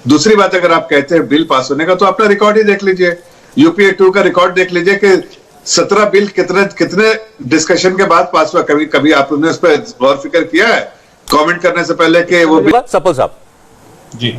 दूसरी बात, अगर आप कहते हैं बिल पास होने का, तो अपना रिकॉर्ड ही देख लीजिए, यूपीए 2 का रिकॉर्ड देख लीजिए कि 17 बिल कितने कितने डिस्कशन के बाद पास हुआ। कभी कभी आपने उस पर गौर फिक्र किया है कमेंट करने से पहले कि वो सफल साहब? जी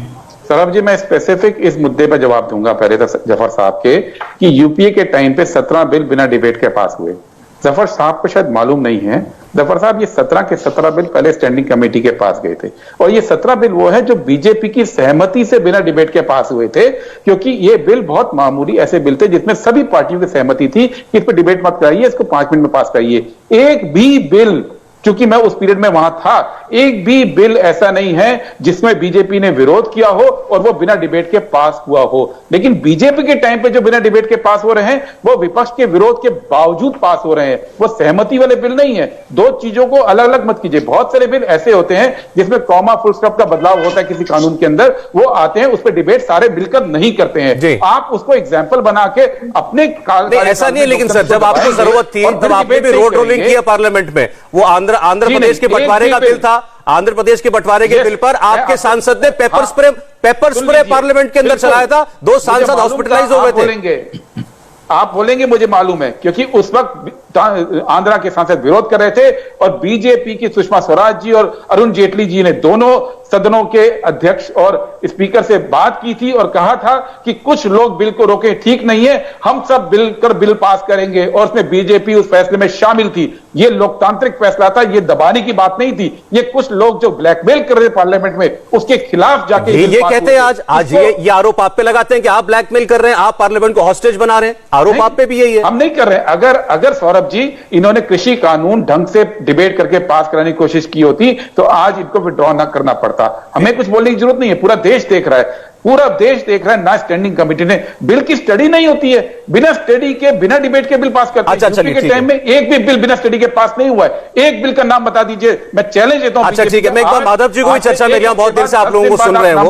सौरभ जी, मैं स्पेसिफिक इस मुद्दे पर जवाब दूंगा पहले तो जफर साहब के, कि यूपीए के टाइम पे 17 बिल बिना डिबेट के पास हुए। जफर साहब को शायद मालूम नहीं है, जफर साहब ये 17 के 17 बिल पहले स्टैंडिंग कमेटी के पास गए थे, और ये 17 बिल वो है जो बीजेपी की सहमति से बिना डिबेट के पास हुए थे, क्योंकि ये बिल बहुत मामूली ऐसे बिल थे जिसमें सभी पार्टियों की सहमति थी कि इस पर डिबेट मत कराइए, इसको 5 मिनट में पास कराइए। एक भी बिल, क्योंकि मैं उस पीरियड में वहां था, एक भी बिल ऐसा नहीं है जिसमें बीजेपी ने विरोध किया हो और वो बिना डिबेट के पास हुआ हो। लेकिन बीजेपी के टाइम पे जो बिना डिबेट के पास हो रहे हैं वो विपक्ष के विरोध के बावजूद पास हो रहे हैं, वो सहमति वाले बिल नहीं है। दो चीजों को अलग अलग मत कीजिए। बहुत सारे बिल ऐसे होते हैं जिसमें कॉमा फुल स्टॉप का बदलाव होता है किसी कानून के अंदर, वो आते हैं, उस पर डिबेट सारे मिलकर नहीं करते हैं। आप उसको एग्जाम्पल बना के अपने ऐसा नहीं है, लेकिन सर जब आपको जरूरत थी तब आपने भी रोड रोलिंग किया पार्लियामेंट में। वो आंध्र प्रदेश के बंटवारे का बिल था, आंध्र प्रदेश के बंटवारे के बिल पर आपके सांसद ने पेपर स्प्रे पार्लियामेंट के अंदर चलाया था, 2 सांसद हॉस्पिटलाइज हो गए थे। आप बोलेंगे मुझे मालूम है, क्योंकि उस वक्त आंध्रा के सांसद विरोध कर रहे थे और बीजेपी की सुषमा स्वराज जी और अरुण जेटली जी ने दोनों सदनों के अध्यक्ष और स्पीकर से बात की थी और कहा था कि कुछ लोग बिल को रोके ठीक नहीं है, हम सब बिल पास करेंगे, और उसमें बीजेपी उस फैसले में शामिल थी। ये लोकतांत्रिक फैसला था, ये दबाने की बात नहीं थी। ये कुछ लोग जो ब्लैकमेल कर रहे थे पार्लियामेंट में, उसके खिलाफ जाके ये कहते हैं आज ये आरोप आप पे लगाते हैं कि आप ब्लैकमेल कर रहे हैं, आप पार्लियामेंट को हॉस्टेज बना रहे हैं। आरोप आप पे भी यही है। हम नहीं कर रहे हैं। अगर सौरभ जी इन्होंने कृषि कानून ढंग से डिबेट करके पास कराने की कोशिश की होती तो आज इनको विड्रॉ ना करना पड़ता। हमें कुछ बोलने की जरूरत नहीं है, पूरा देश देख रहा है, पूरा देश देख रहा है। ना स्टैंडिंग कमेटी ने, बिल की स्टडी नहीं होती है, बिना स्टडी के बिना डिबेट के बिल पास करते हैं। यूपी के टाइम में एक भी बिल बिना स्टडी के पास नहीं हुआ है। एक बिल का नाम बता दीजिए, मैं चैलेंज देता हूं। अच्छा ठीक है, मैं एक बार माधव जी को भी चर्चा में लिया, बहुत देर से आप लोगों को सुन रहे हो।